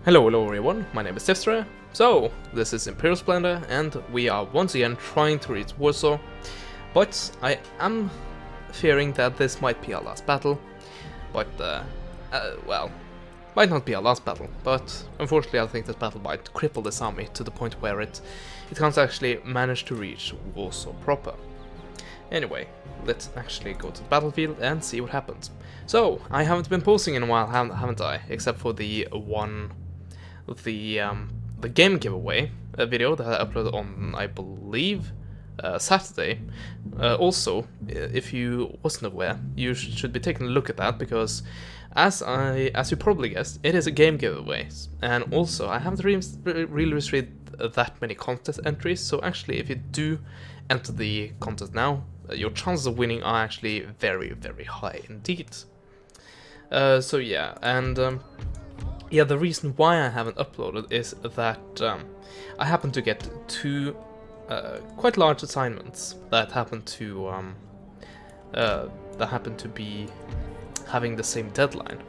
Hello everyone, my name is Tifstra. So, this is Imperial Splendour, and we are once again trying to reach Warsaw, but I am fearing that this might be our last battle, but, well, might not be our last battle, but unfortunately I think this battle might cripple this army to the point where it can't actually manage to reach Warsaw proper. Anyway, let's actually go to the battlefield and see what happens. So, I haven't been posting in a while, haven't I? Except for the the game giveaway video that I uploaded on, I believe, Saturday. Also, if you wasn't aware, you should be taking a look at that, because as you probably guessed, it is a game giveaway, and also I haven't really received that many contest entries. So actually, if you do enter the contest now, your chances of winning are actually very high indeed. So yeah, and yeah, the reason why I haven't uploaded is that I happen to get two quite large assignments that happen to be having the same deadline,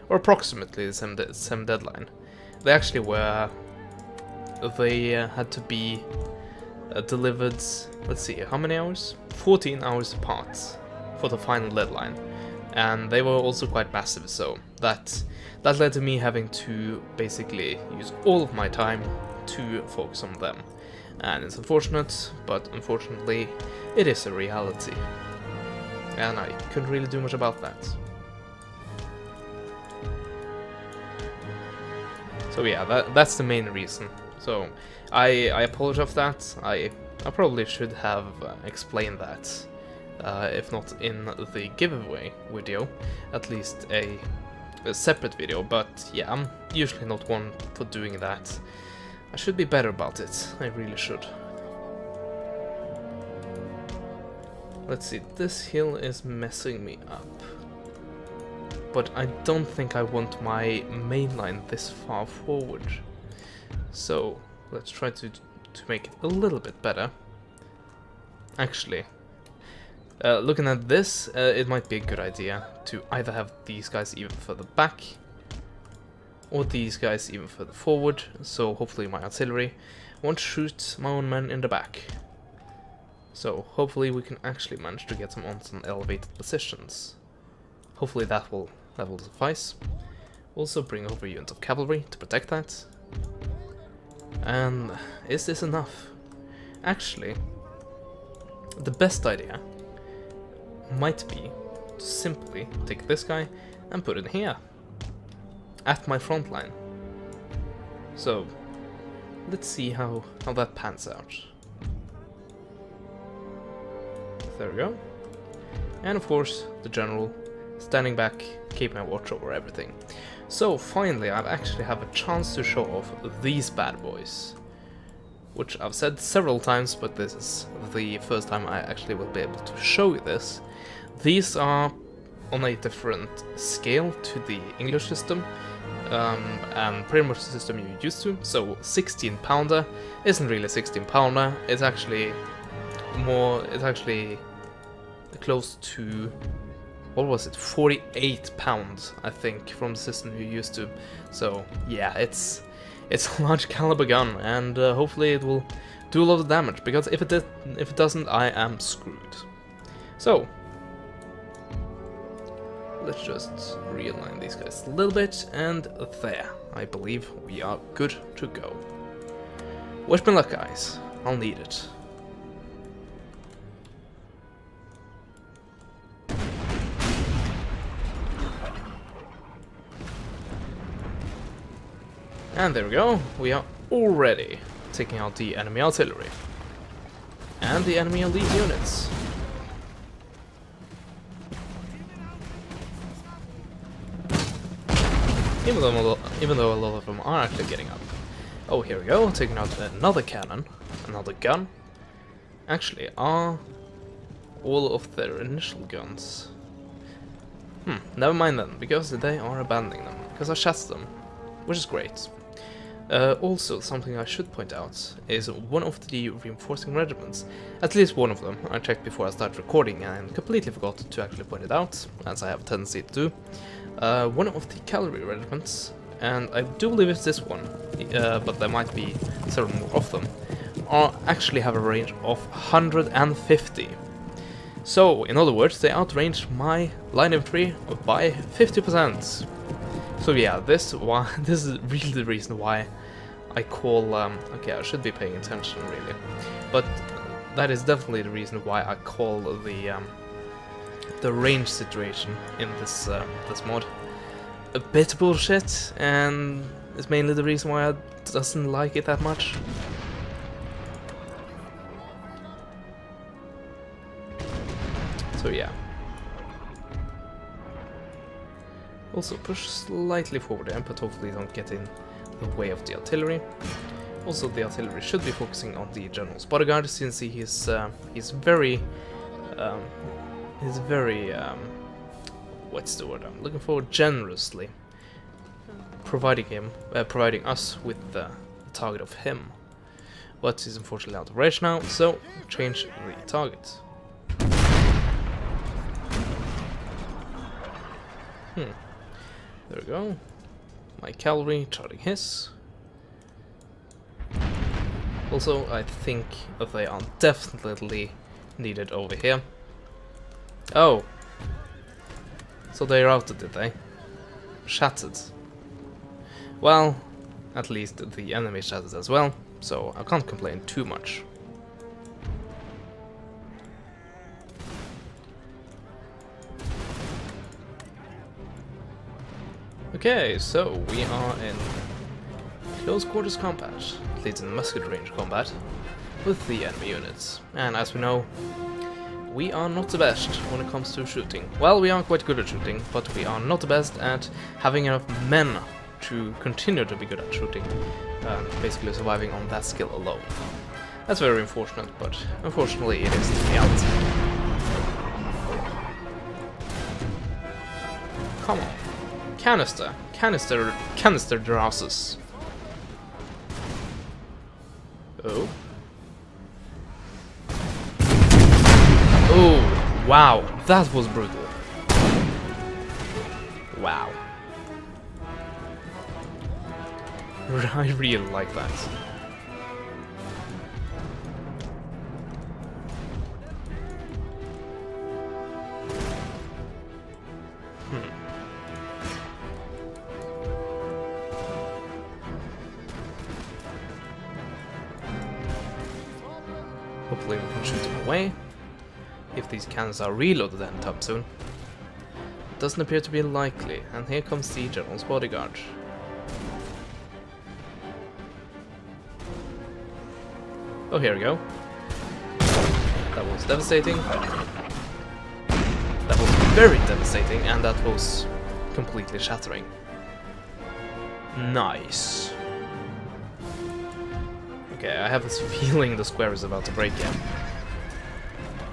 or approximately the same deadline. They actually were. They had to be delivered. Let's see, how many hours? 14 hours apart for the final deadline, and they were also quite massive. So that led to me having to basically use all of my time to focus on them. And it's unfortunate, but unfortunately it is a reality. And I couldn't really do much about that. So yeah, that's the main reason. So I apologize for that. I probably should have explained that. If not in the giveaway video, at least a separate video, but yeah, I'm usually not one for doing that. I should be better about it, I really should. Let's see, this hill is messing me up, but I don't think I want my main line this far forward, so let's try to make it a little bit better. Actually, looking at this, it might be a good idea to either have these guys even further back, or these guys even further forward, so hopefully my artillery won't shoot my own men in the back. So hopefully we can actually manage to get them on some elevated positions. Hopefully that will suffice. Also bring over a unit of cavalry to protect that. And is this enough? Actually, the best idea might be to simply take this guy and put it here, at my front line. So let's see how that pans out. There we go. And of course the general standing back, keeping a watch over everything. So finally I actually have a chance to show off these bad boys, which I've said several times, but this is the first time I actually will be able to show you this. These are on a different scale to the English system, and pretty much the system you're used to. So 16 pounder isn't really 16 pounder, it's actually close to, what was it, 48 pounds I think, from the system you're used to. So yeah, it's a large caliber gun, and hopefully it will do a lot of damage, because if it doesn't, I am screwed. So let's just realign these guys a little bit, and there, I believe we are good to go. Wish me luck, guys. I'll need it. And there we go, we are already taking out the enemy artillery and the enemy elite units. Even though a lot of them are actually getting up. Oh, here we go, taking out another cannon, another gun. Actually, are all of their initial guns? Never mind then, because they are abandoning them, because I shattered them, which is great. Also, something I should point out is one of the reinforcing regiments, at least one of them, I checked before I started recording and completely forgot to actually point it out, as I have a tendency to do. One of the cavalry regiments and I do believe it's this one, but there might be several more of them, actually have a range of 150. So, in other words, they outrange my line infantry by 50%. So yeah, this is really the reason why I call... okay, I should be paying attention, really. But that is definitely the reason why I call the range situation in this this mod a bit bullshit, and it's mainly the reason why I doesn't like it that much. So yeah. Also push slightly forward there, but hopefully don't get in the way of the artillery. Also, the artillery should be focusing on the general's bodyguard, since he's very what's the word I'm looking for? Generously providing us with the target of him. But he's unfortunately out of range now, so change the target. There we go. My cavalry charging his. Also, I think that they are definitely needed over here. Oh! So they routed, did they? Shattered. Well, at least the enemy shattered as well, so I can't complain too much. Okay, so we are in close quarters combat, at least in musket range combat, with the enemy units. And as we know, we are not the best when it comes to shooting. Well, we are quite good at shooting, but we are not the best at having enough men to continue to be good at shooting, basically surviving on that skill alone. That's very unfortunate, but unfortunately it is the reality. Come on. Canister drowses. Oh. Oh, wow, that was brutal. Wow. I really like that. Hopefully we can shoot them away, if these cannons are reloaded anytime soon. It doesn't appear to be likely, and here comes the general's bodyguard. Oh, here we go. That was devastating. That was very devastating, and that was completely shattering. Nice. Okay, I have this feeling the square is about to break here.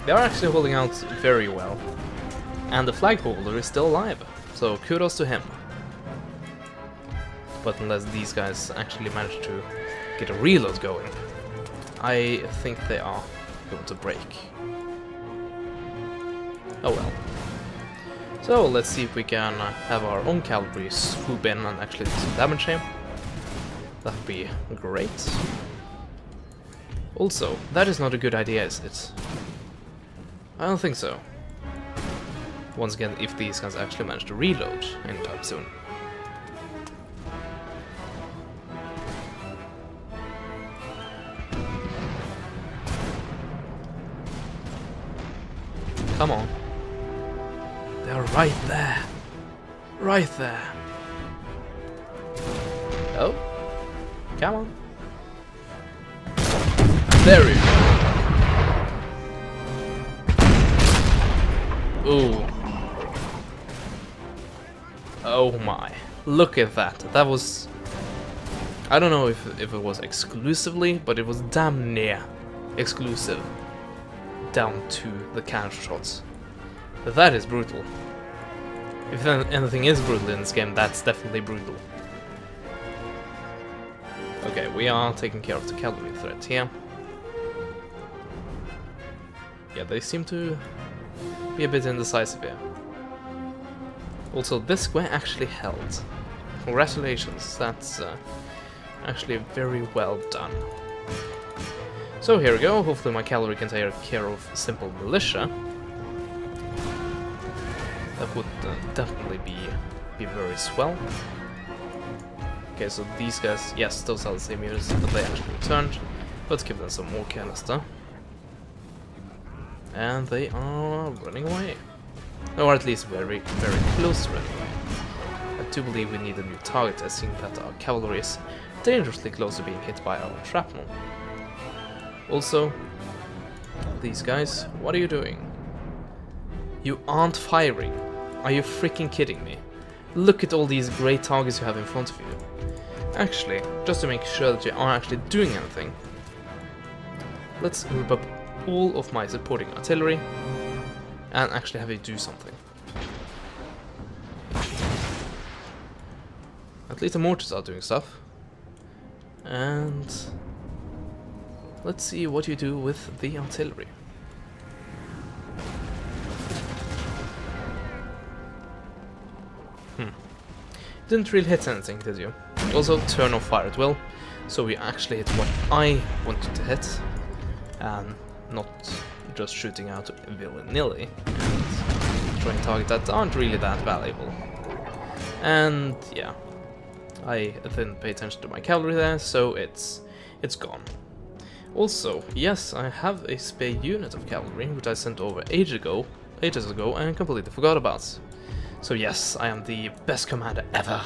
They are actually holding out very well. And the flag holder is still alive, so kudos to him. But unless these guys actually manage to get a reload going, I think they are going to break. Oh well. So let's see if we can have our own cavalry swoop in and actually do some damage here. That'd be great. Also, that is not a good idea, is it? I don't think so. Once again, if these guys actually manage to reload anytime soon. Come on. They're right there. Right there. Oh. Come on. There we go. Ooh. Oh my. Look at that. That was... I don't know if it was exclusively, but it was damn near exclusive. Down to the cannon shots. That is brutal. If anything is brutal in this game, that's definitely brutal. Okay, we are taking care of the cavalry threat here. Yeah, they seem to be a bit indecisive here. Also, this square actually held. Congratulations, that's actually very well done. So here we go, hopefully my cavalry can take care of simple militia. That would definitely be very swell. Okay, so these guys, yes, those are the same units that they actually returned. Let's give them some more canister. And they are running away. Or at least very, very close to running away. I do believe we need a new target, as seeing that our cavalry is dangerously close to being hit by our shrapnel. Also, these guys, what are you doing? You aren't firing. Are you freaking kidding me? Look at all these great targets you have in front of you. Actually, just to make sure that you are actually doing anything, let's group up all of my supporting artillery and actually have it do something. At least the mortars are doing stuff. And let's see what you do with the artillery. Didn't really hit anything, did you? Also, turn off fire at will, so we actually hit what I wanted to hit, and not just shooting out willy-nilly and trying targets that aren't really that valuable. And yeah, I didn't pay attention to my cavalry there, so it's gone. Also, yes, I have a spare unit of cavalry, which I sent over ages ago, and completely forgot about. So yes, I am the best commander ever.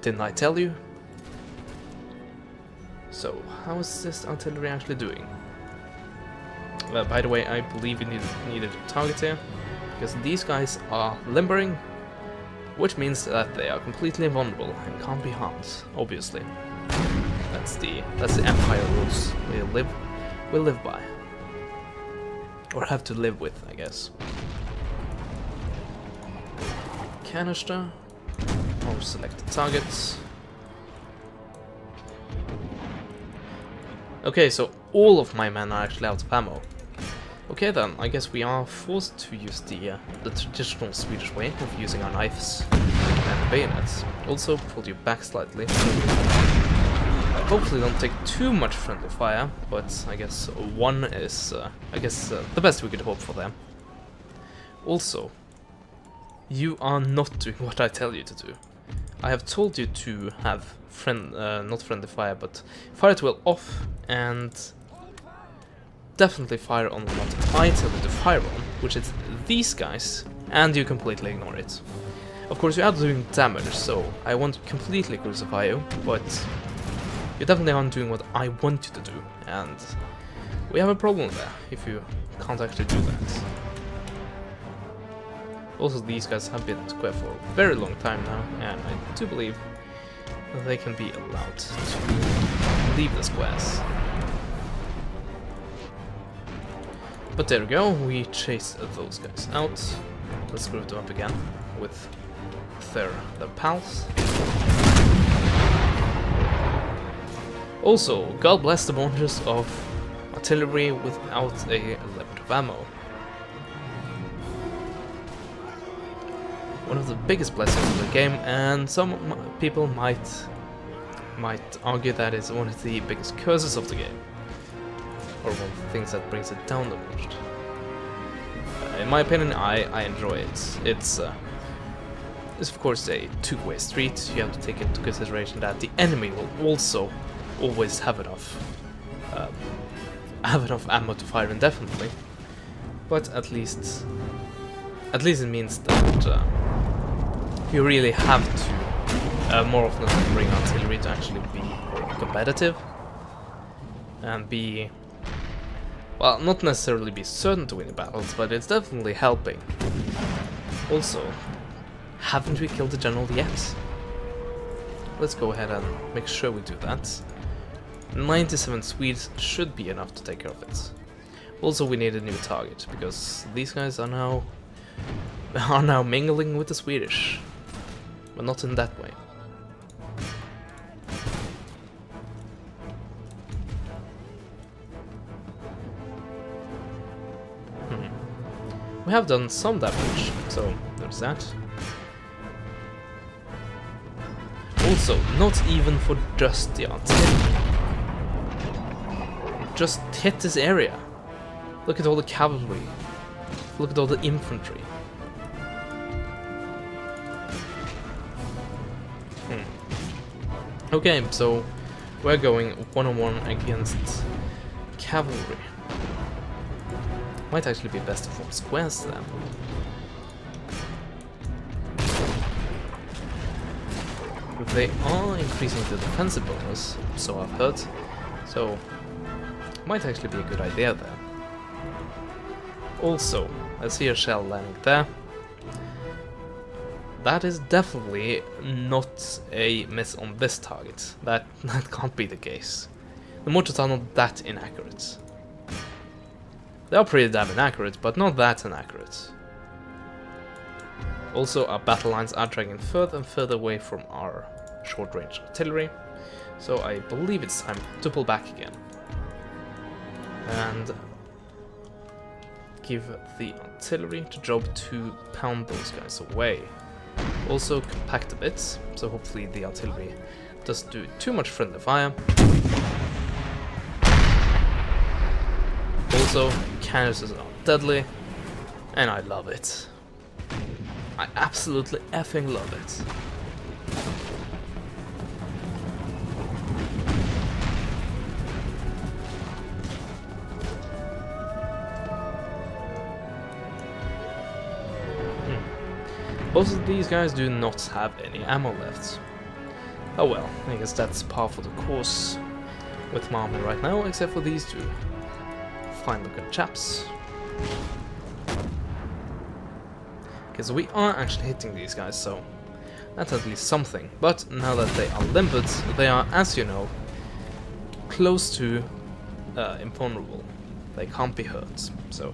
Didn't I tell you? So, how is this artillery actually doing? By the way, I believe we needed a target here, because these guys are limbering, which means that they are completely invulnerable and can't be harmed, obviously. That's the Empire rules we'll live by. Or have to live with, I guess. Canister, or select targets. Okay, so all of my men are actually out of ammo. Okay then, I guess we are forced to use the traditional Swedish way of using our knives and bayonets. Also, pull you back slightly. Hopefully don't take too much friendly fire, but I guess one is, the best we could hope for them. Also, you are not doing what I tell you to do. I have told you to have not friendly fire, but fire at will off, and definitely fire on what I tell you to fire on, which is these guys, and you completely ignore it. Of course, you are doing damage, so I won't completely crucify you, but you definitely aren't doing what I want you to do, and we have a problem there if you can't actually do that. Also, these guys have been square for a very long time now, and I do believe that they can be allowed to leave the squares. But there we go, we chased those guys out. Let's group them up again with their pals. Also, God bless the launchers of artillery without a limit of ammo. One of the biggest blessings of the game, and some people might argue that it's one of the biggest curses of the game, or one of the things that brings it down the most. In my opinion, I enjoy it. It's of course a two-way street. You have to take into consideration that the enemy will also always have enough ammo to fire indefinitely, but at least it means that you really have to more often than bring artillery to actually be competitive and be, well, not necessarily be certain to win the battles, but it's definitely helping. Also, haven't we killed the general yet? Let's go ahead and make sure we do that. 97 Swedes should be enough to take care of it. Also, we need a new target, because these guys are now mingling with the Swedish, but not in that way. We have done some damage, so there's that. Also, not even for just the artillery. Just hit this area. Look at all the cavalry. Look at all the infantry. Okay, so we're going one-on-one against cavalry. Might actually be best to form squares then. If they are increasing the defensive bonus, so I've heard, so might actually be a good idea there. Also, I see a shell landing there. That is definitely not a miss on this target. That can't be the case. The mortars are not that inaccurate. They are pretty damn inaccurate, but not that inaccurate. Also, our battle lines are dragging further and further away from our short-range artillery, so I believe it's time to pull back again. And give the artillery the job to pound those guys away. Also compact a bit, so hopefully the artillery doesn't do too much friendly fire. Also, canisters are deadly, and I love it. I absolutely effing love it. Both of these guys do not have any ammo left. Oh well, I guess that's par for the course with my army right now, except for these two fine looking chaps. Okay, so we are actually hitting these guys, so that's at least something. But now that they are limpet, they are, as you know, close to invulnerable. They can't be hurt, so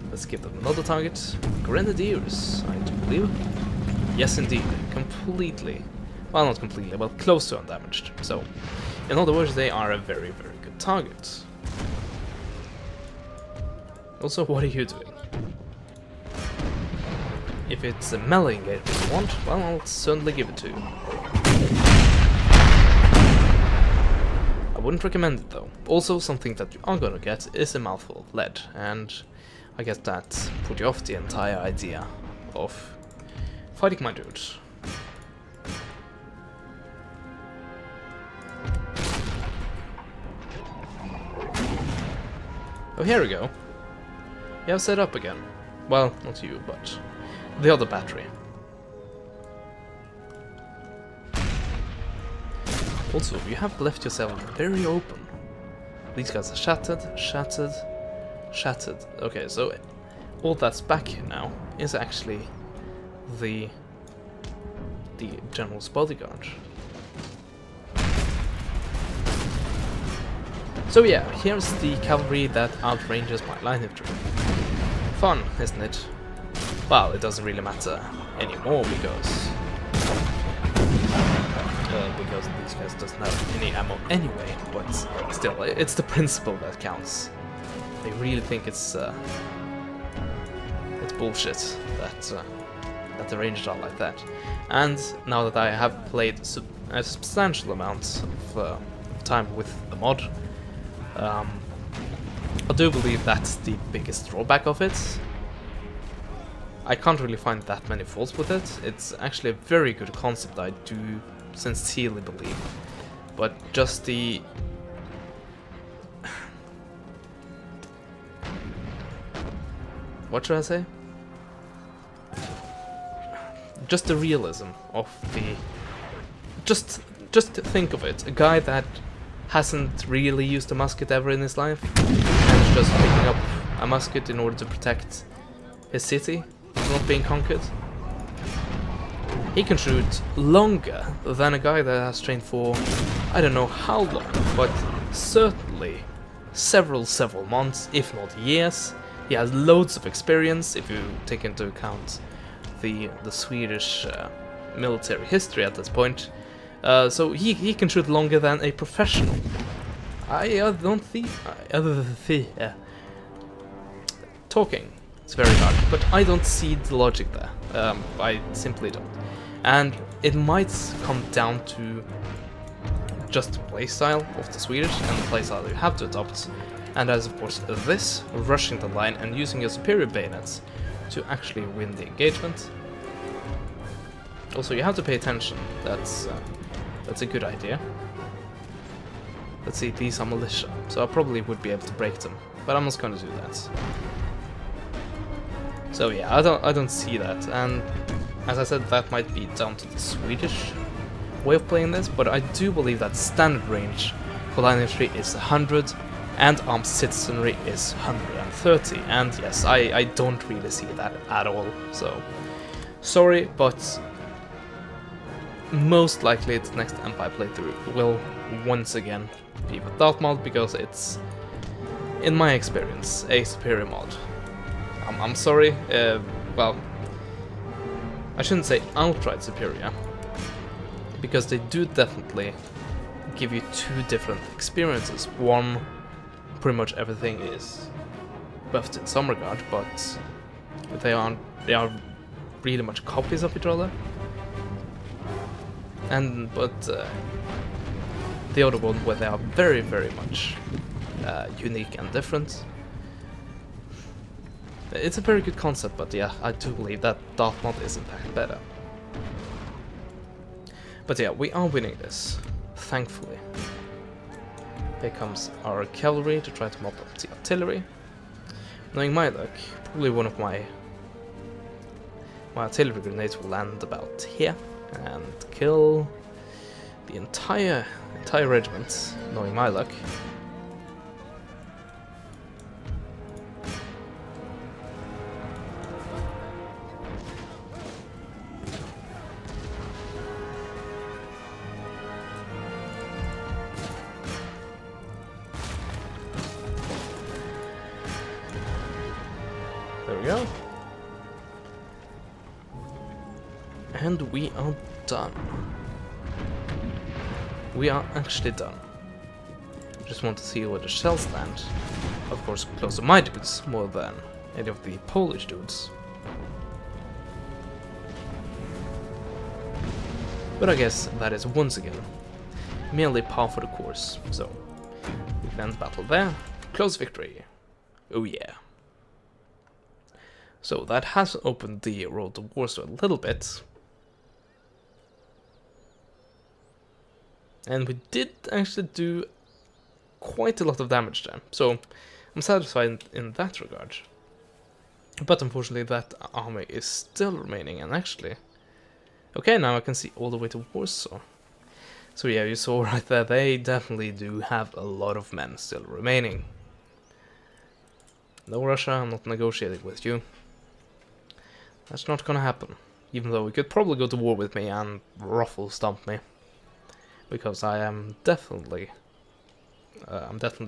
let's give them another target. Grenadiers, I do believe. Yes, indeed. Completely. Well, not completely, but close to undamaged. So, in other words, they are a very, very good target. Also, what are you doing? If it's a melee engagement you want, well, I'll certainly give it to you. I wouldn't recommend it, though. Also, something that you are gonna get is a mouthful of lead, and I guess that put you off the entire idea of fighting my dudes. Oh, here we go. You have set up again. Well, not you, but the other battery. Also, you have left yourself very open. These guys are shattered, shattered, shattered. Okay, so all that's back here now is actually the general's bodyguard. So yeah, here's the cavalry that outranges my line infantry. Fun, isn't it? Well, it doesn't really matter anymore because these guys doesn't have any ammo anyway. But still, it's the principle that counts. They really think it's bullshit that the rangers are like that. And now that I have played a substantial amount of time with the mod, I do believe that's the biggest drawback of it. I can't really find that many faults with it. It's actually a very good concept, I do sincerely believe. But just the... what should I say? Just the realism of the... Just think of it. A guy that hasn't really used a musket ever in his life and is just picking up a musket in order to protect his city from not being conquered. He can shoot longer than a guy that has trained for I don't know how long, but certainly several months, if not years. He has loads of experience if you take into account the Swedish military history at this point. So he can shoot longer than a professional. I don't think... talking, it's very hard, but I don't see the logic there. I simply don't. And it might come down to just the playstyle of the Swedish and the playstyle you have to adopt, and that is of course this, rushing the line and using your superior bayonets to actually win the engagement. Also, you have to pay attention, that's a good idea. Let's see, these are militia, so I probably would be able to break them, but I'm not going to do that. So yeah, I don't see that, and as I said, that might be down to the Swedish way of playing this, but I do believe that standard range for line entry is 100 and armed citizenry is 130, and yes, I don't really see that at all, so sorry, but most likely the next Empire playthrough will once again be with that mod, because it's, in my experience, a superior mod. I'm sorry, well, I shouldn't say outright superior, because they do definitely give you two different experiences. One, pretty much everything is buffed in some regard, but they are really much copies of each other. But the other one, where they are very, very much unique and different. It's a very good concept, but yeah, I do believe that Darth mod is in fact better. But yeah, we are winning this, thankfully. Here comes our cavalry to try to mop up the artillery. Knowing my luck, probably one of my artillery grenades will land about here and kill the entire regiment, knowing my luck. There we go. And we are done. We are actually done. Just want to see where the shells land. Of course, close to my dudes more than any of the Polish dudes. But I guess that is once again merely par for the course. So, we can end the battle there. Close victory. Oh yeah. So that has opened the road to Warsaw a little bit. And we did actually do quite a lot of damage there, so I'm satisfied in that regard. But unfortunately that army is still remaining, and actually... Okay, now I can see all the way to Warsaw. So yeah, you saw right there, they definitely do have a lot of men still remaining. No, Russia, I'm not negotiating with you. That's not gonna happen. Even though you could probably go to war with me and ruffle stomp me. Because I am definitely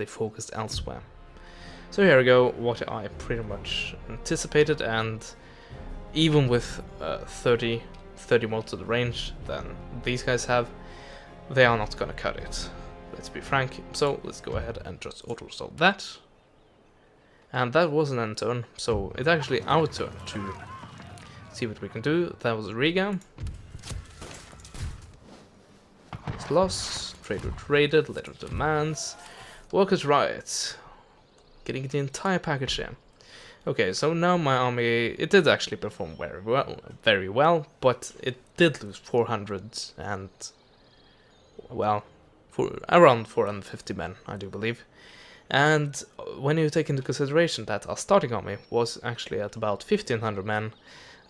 focused elsewhere. So here we go, what I pretty much anticipated, and even with 30 more to the range than these guys have, they are not gonna cut it. Let's be frank. So let's go ahead and just auto-resolve that. And that was an end turn, so it's actually our turn to see what we can do. That was Riga. It's lost, trade route raided, letter of demands, workers' riot. Getting the entire package here. Okay, so now my army, it did actually perform very well, but it did lose 400 and, well, around 450 men, I do believe. And when you take into consideration that our starting army was actually at about 1500 men,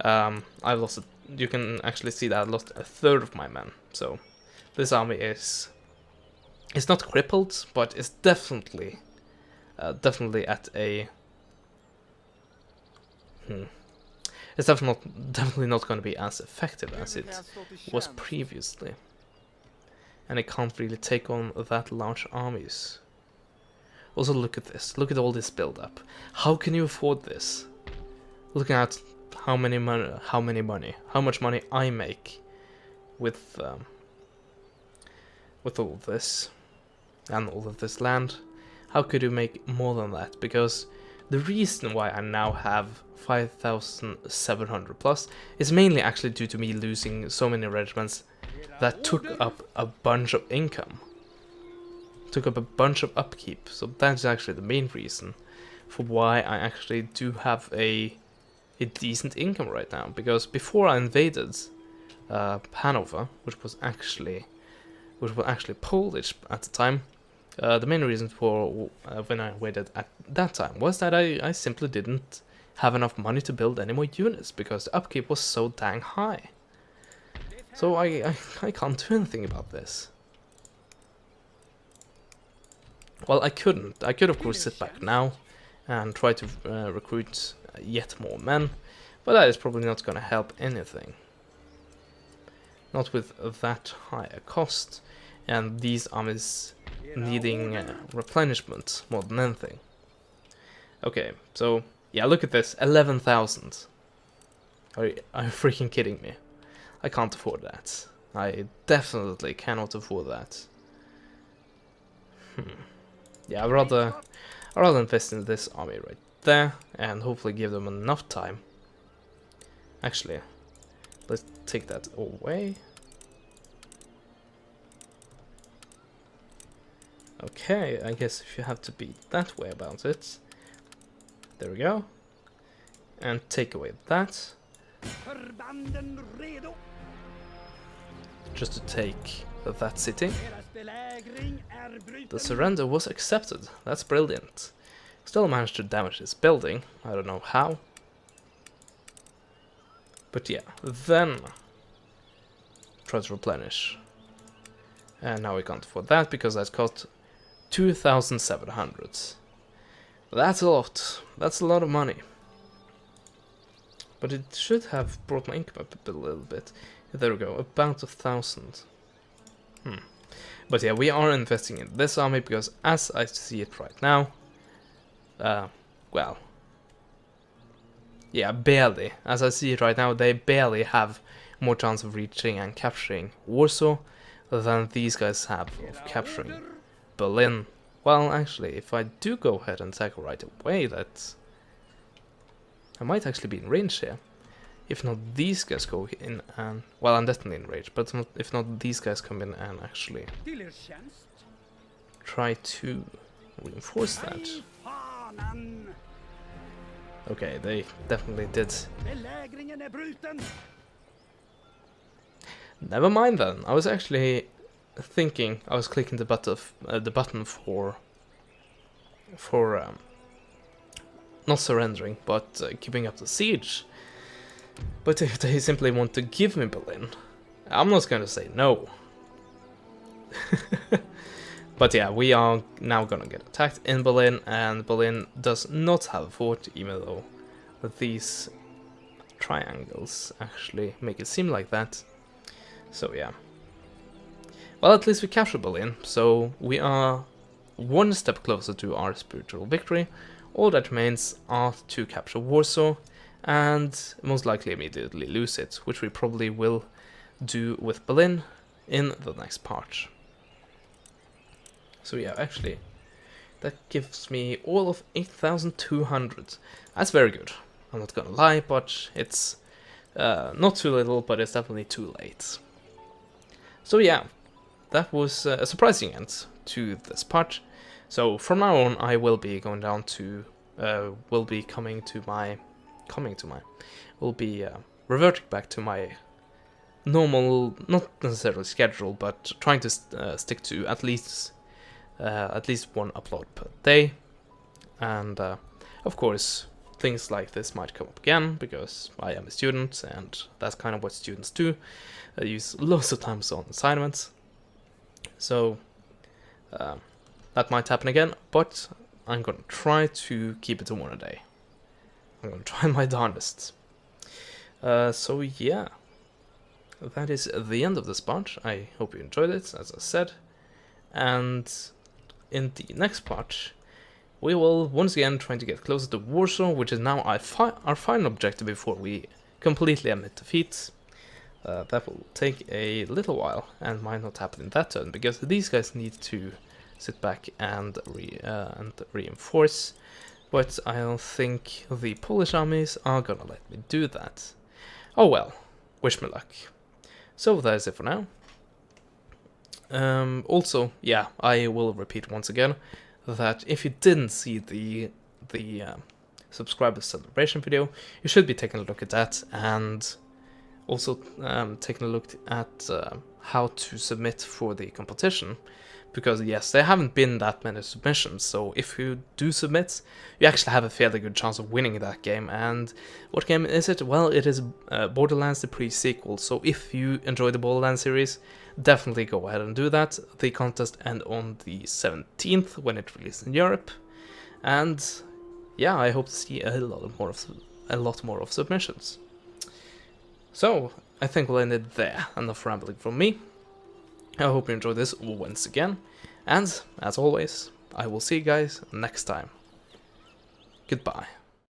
I lost it. You can actually see that I lost a third of my men. So this army is not crippled, but it's definitely at a it's definitely not going to be as effective as it was previously, and it can't really take on that large armies. Also, look at this. Look at all this build-up. How can you afford this? Looking at how much money I make with all of this and all of this land. How could you make more than that? Because the reason why I now have 5,700 plus is mainly actually due to me losing so many regiments that took up a bunch of income. Took up a bunch of upkeep, so that's actually the main reason for why I actually do have a decent income right now. Because before I invaded Hanover, which was actually Polish at the time, the main reason for when I waited at that time was that I simply didn't have enough money to build any more units because the upkeep was so dang high. So I can't do anything about this. Well, I couldn't. I could of course sit back now and try to recruit yet more men, but that is probably not going to help anything. Not with that high a cost, and these armies needing replenishment more than anything. Okay, so yeah, look at this, 11,000. Are you freaking kidding me? I can't afford that. I definitely cannot afford that. Yeah, I'd rather invest in this army right there and hopefully give them enough time. Actually, let's take that away. Okay, I guess if you have to be that way about it. There we go. And take away that. Just to take that city. The surrender was accepted. That's brilliant. Still managed to damage this building. I don't know how. But yeah, then try to replenish. And now we can't afford that because that's cost 2,700. That's a lot. That's a lot of money. But it should have brought my income up a little bit. There we go, about 1,000. But yeah, we are investing in this army because as I see it right now, well, yeah, barely. As I see it right now, they barely have more chance of reaching and capturing Warsaw than these guys have of capturing Berlin. Well, actually, if I do go ahead and tackle right away, that I might actually be in range here. If not these guys go in and... Well, I'm definitely in range, but if not these guys come in and actually try to reinforce that. Okay, they definitely did. Never mind then. I was actually thinking, I was clicking the button for not surrendering, but keeping up the siege. But if they simply want to give me Berlin, I'm not going to say no. But yeah, we are now going to get attacked in Berlin, and Berlin does not have a fort, even though these triangles actually make it seem like that. So yeah. Well, at least we captured Berlin, so we are one step closer to our spiritual victory. All that remains are to capture Warsaw, and most likely immediately lose it, which we probably will do with Berlin in the next part. So yeah, actually, that gives me all of 8,200. That's very good, I'm not gonna lie, but it's not too little, but it's definitely too late. So yeah, that was a surprising end to this part. So from now on, I will be going down to, reverting back to my normal, not necessarily schedule, but trying to stick to at least one upload per day. And of course, things like this might come up again because I am a student, and that's kind of what students do. I use lots of time on assignments. So that might happen again, but I'm gonna try to keep it to one a day. I'm gonna try my darndest. So yeah, that is the end of this part. I hope you enjoyed it, as I said. And in the next part, we will once again try to get closer to Warsaw, which is now our final objective before we completely admit defeat. That will take a little while and might not happen in that turn, because these guys need to sit back and reinforce. but I don't think the Polish armies are gonna let me do that. Oh well, wish me luck. So that is it for now. Also, yeah, I will repeat once again that if you didn't see the subscriber celebration video, you should be taking a look at that, and also taking a look at how to submit for the competition, because yes, there haven't been that many submissions, so if you do submit, you actually have a fairly good chance of winning that game. And what game is it? Well, it is Borderlands the pre-sequel, so if you enjoy the Borderlands series, definitely go ahead and do that. The contest ends on the 17th when it releases in Europe, and yeah, I hope to see a lot more of submissions. So, I think we'll end it there. Enough rambling from me. I hope you enjoyed this once again, and as always, I will see you guys next time. Goodbye.